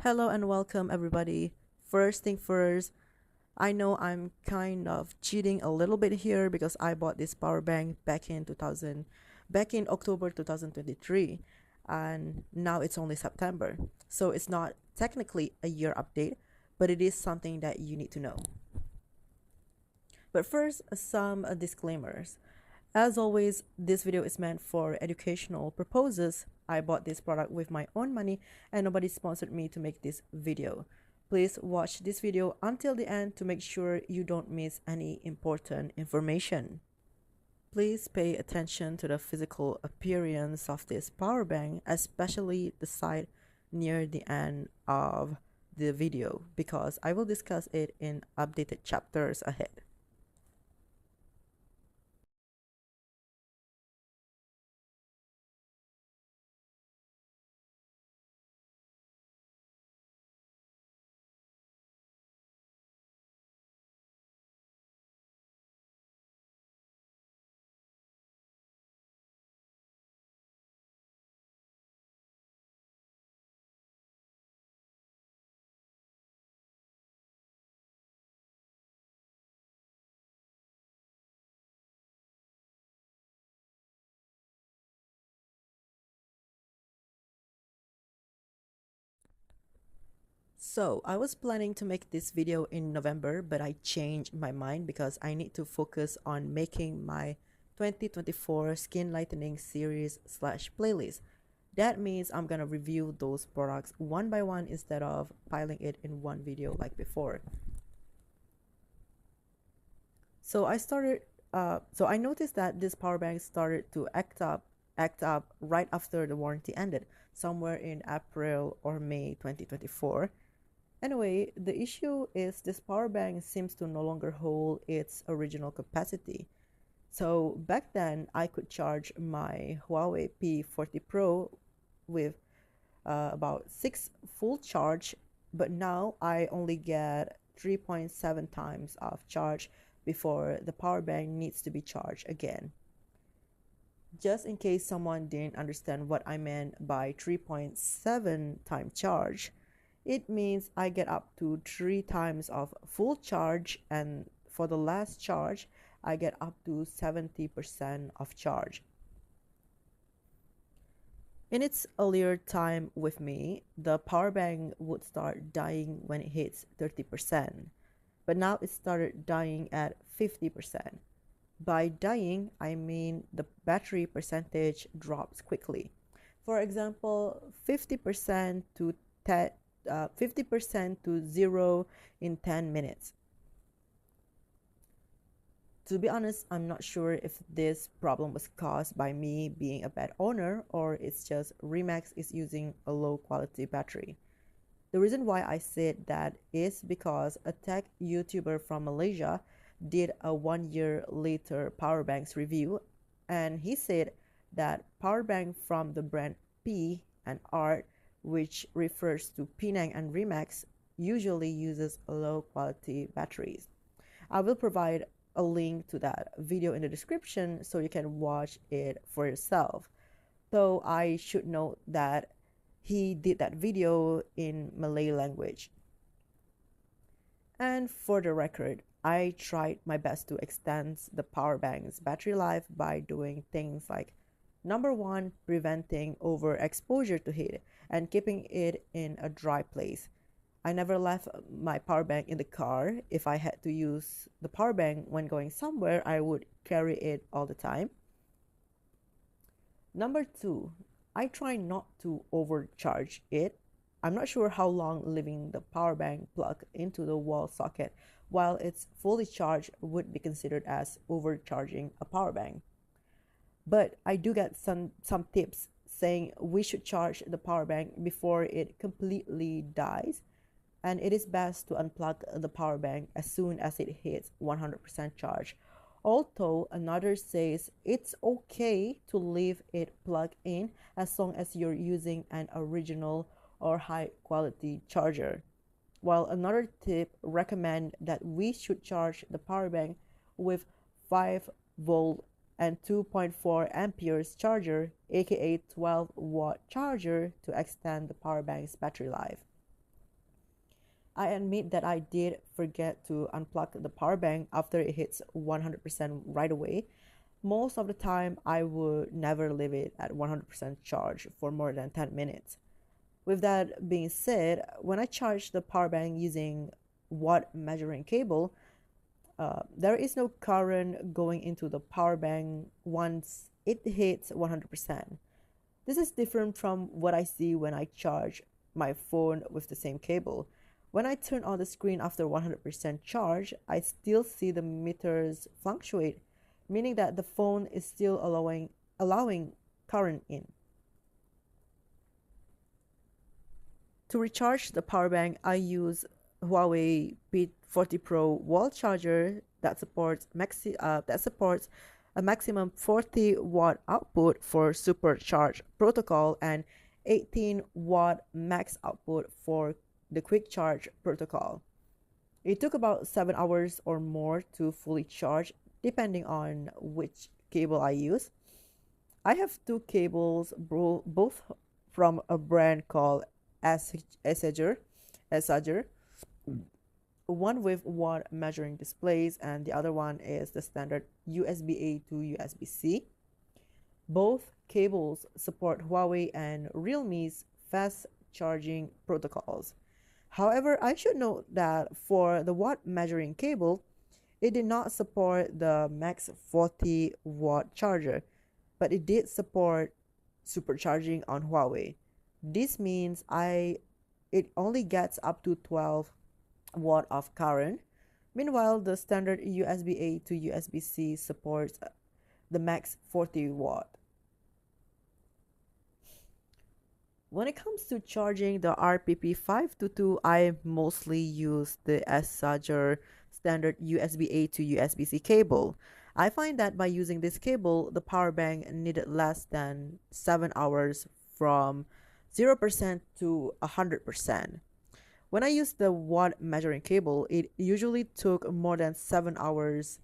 Hello and welcome everybody. First thing first, I know I'm kind of cheating a little bit here because I bought this power bank back in October 2023 and now it's only September. So it's not technically a year update, but it is something that you need to know. But first, some disclaimers. As always, this video is meant for educational purposes. I bought this product with my own money and nobody sponsored me to make this video. Please watch this video until the end to make sure you don't miss any important information. Please pay attention to the physical appearance of this power bank, especially the side near the end of the video because I will discuss it in updated chapters ahead. So I was planning to make this video in November, but I changed my mind because I need to focus on making my 2024 skin lightening series slash playlist. That means I'm gonna review those products one by one instead of piling it in one video like before. So I noticed that this power bank started to act up right after the warranty ended, somewhere in April or May 2024. Anyway, the issue is this power bank seems to no longer hold its original capacity. So back then, I could charge my Huawei P40 Pro with about 6 full charge, but now I only get 3.7 times of charge before the power bank needs to be charged again. Just in case someone didn't understand what I meant by 3.7 time charge, it means I get up to 3 times of full charge, and for the last charge, I get up to 70% of charge. In its earlier time with me, the power bank would start dying when it hits 30%, but now it started dying at 50%. By dying, I mean the battery percentage drops quickly. For example, 50% to 50% to 0 in 10 minutes. To be honest, I'm not sure if this problem was caused by me being a bad owner or it's just Remax is using a low quality battery. The reason why I said that is because a tech YouTuber from Malaysia did a 1 year later power banks review, and he said that power bank from the brand P and Art, which refers to Penang and Remax, usually uses low quality batteries. I will provide a link to that video in the description so you can watch it for yourself. Though I should note that he did that video in Malay language. And for the record, I tried my best to extend the power bank's battery life by doing things like number one, preventing overexposure to heat and keeping it in a dry place. I never left my power bank in the car. If I had to use the power bank when going somewhere, I would carry it all the time. Number two, I try not to overcharge it. I'm not sure how long leaving the power bank plugged into the wall socket while it's fully charged would be considered as overcharging a power bank. But I do get some tips saying we should charge the power bank before it completely dies, and it is best to unplug the power bank as soon as it hits 100% charge. Although another says it's okay to leave it plugged in as long as you're using an original or high quality charger. While another tip recommend that we should charge the power bank with 5-volt and 2.4 amperes charger, aka 12-watt charger, to extend the power bank's battery life. I admit that I did forget to unplug the power bank after it hits 100% right away. Most of the time, I would never leave it at 100% charge for more than 10 minutes. With that being said, when I charge the power bank using watt measuring cable, there is no current going into the power bank once it hits 100%. This is different from what I see when I charge my phone with the same cable. When I turn on the screen after 100% charge, I still see the meters fluctuate, meaning that the phone is still allowing current in. To recharge the power bank, I use Huawei P40 Pro wall charger that supports a maximum 40-watt output for supercharged protocol and 18-watt max output for the quick charge protocol. It took about 7 hours or more to fully charge, depending on which cable I use. I have two cables, both from a brand called Essager, one with watt measuring displays, and the other one is the standard USB-A to USB-C. Both cables support Huawei and Realme's fast charging protocols. However, I should note that for the watt measuring cable, it did not support the max 40 watt charger, but it did support supercharging on Huawei. This means it only gets up to 12 watt of current. Meanwhile, the standard USB-A to USB-C supports the max 40 watt. When it comes to charging the RPP 522, I mostly use the Essager standard USB-A to USB-C cable. I find that by using this cable, the power bank needed less than 7 hours from 0% to 100%. When I used the watt measuring cable, it usually took more than 7 hours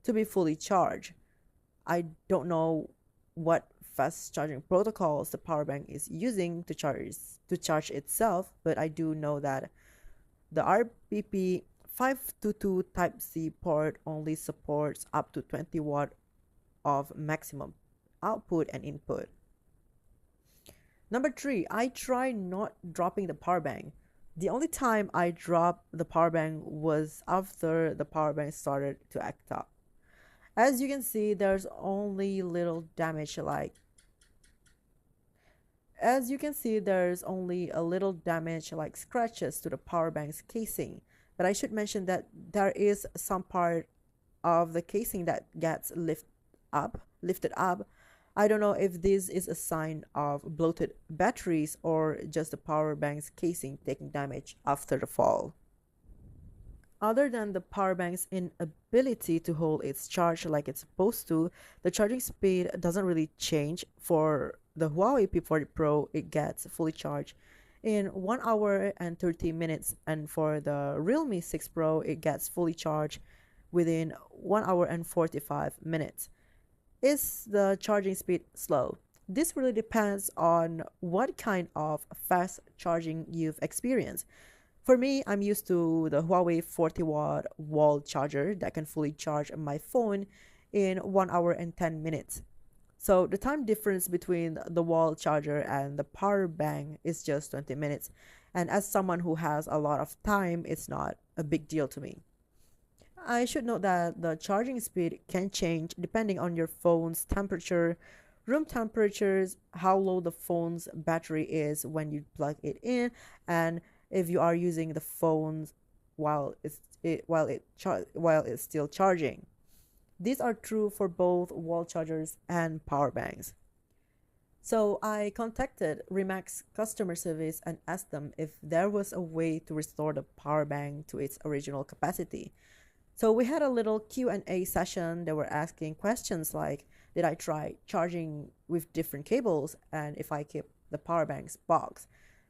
to be fully charged. I don't know what fast charging protocols the power bank is using to charge itself, but I do know that the RPP 522 Type C port only supports up to 20 watt of maximum output and input. Number 3, I try not dropping the power bank. The only time I dropped the power bank was after the power bank started to act up. As you can see, there's only little damage like As you can see, there's only a little damage like scratches to the power bank's casing. But I should mention that there is some part of the casing that gets lifted up. I don't know if this is a sign of bloated batteries or just the power bank's casing taking damage after the fall. Other than the power bank's inability to hold its charge like it's supposed to, the charging speed doesn't really change. For the Huawei P40 Pro, it gets fully charged in 1 hour and 30 minutes, and for the Realme 6 Pro, it gets fully charged within 1 hour and 45 minutes. Is the charging speed slow? This really depends on what kind of fast charging you've experienced. For me, I'm used to the Huawei 40 watt wall charger that can fully charge my phone in 1 hour and 10 minutes. So the time difference between the wall charger and the power bank is just 20 minutes. And as someone who has a lot of time, it's not a big deal to me. I should note that the charging speed can change depending on your phone's temperature, room temperatures, how low the phone's battery is when you plug it in, and if you are using the phone while it's still charging. These are true for both wall chargers and power banks. So I contacted Remax customer service and asked them if there was a way to restore the power bank to its original capacity. So we had a little Q&A session. They were asking questions like, did I try charging with different cables and if I keep the power bank's box,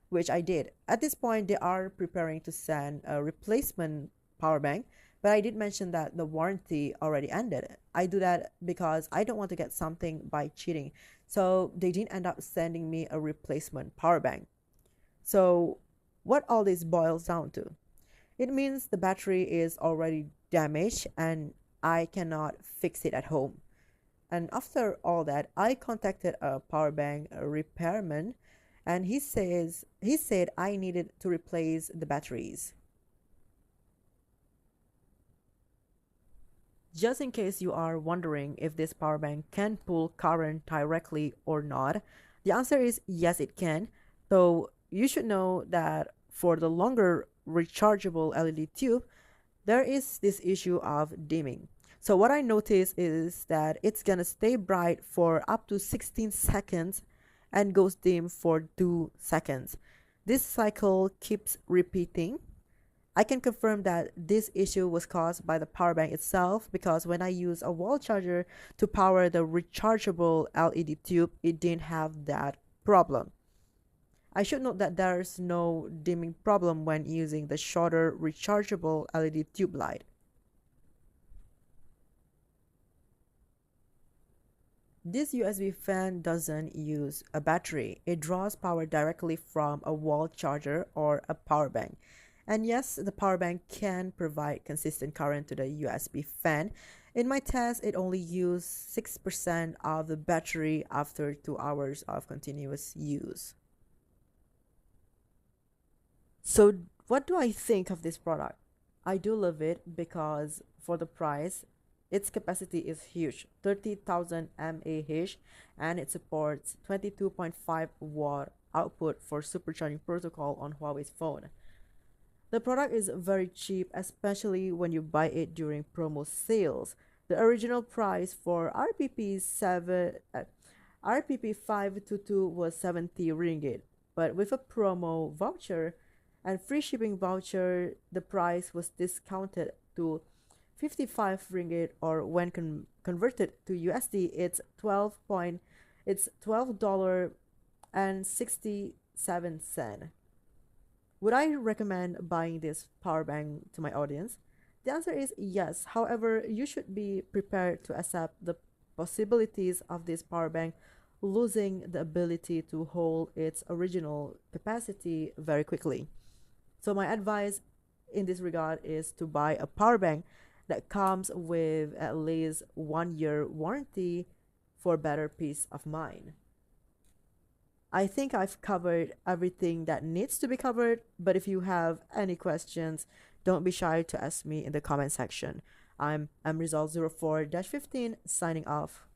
which I did. At this point, they are preparing to send a replacement power bank, but I did mention that the warranty already ended. I do that because I don't want to get something by cheating. So they didn't end up sending me a replacement power bank. So what all this boils down to? It means the battery is already damaged and I cannot fix it at home. And after all that, I contacted a power bank repairman, and he said I needed to replace the batteries. Just in case you are wondering if this power bank can pull current directly or not, the answer is yes, it can. Though you should know that for the longer rechargeable LED tube, there is this issue of dimming. So what I noticed is that it's gonna stay bright for up to 16 seconds and goes dim for 2 seconds. This cycle keeps repeating. I can confirm that this issue was caused by the power bank itself because when I use a wall charger to power the rechargeable LED tube, it didn't have that problem. I should note that there's no dimming problem when using the shorter rechargeable LED tube light. This USB fan doesn't use a battery. It draws power directly from a wall charger or a power bank. And yes, the power bank can provide consistent current to the USB fan. In my test, it only used 6% of the battery after 2 hours of continuous use. So, what do I think of this product? I do love it because for the price, its capacity is huge, 30,000 mAh, and it supports 22.5 watt output for supercharging protocol on Huawei's phone. The product is very cheap, especially when you buy it during promo sales. The original price for RPP 522 was 70 ringgit, but with a promo voucher and free shipping voucher, the price was discounted to 55 ringgit, or when converted to USD, it's $12 and 67 cent. Would I recommend buying this power bank to my audience? The answer is yes. However, you should be prepared to accept the possibilities of this power bank losing the ability to hold its original capacity very quickly. So my advice in this regard is to buy a power bank that comes with at least 1 year warranty for better peace of mind. I think I've covered everything that needs to be covered, but if you have any questions, don't be shy to ask me in the comment section. I'm mresult04-15 signing off.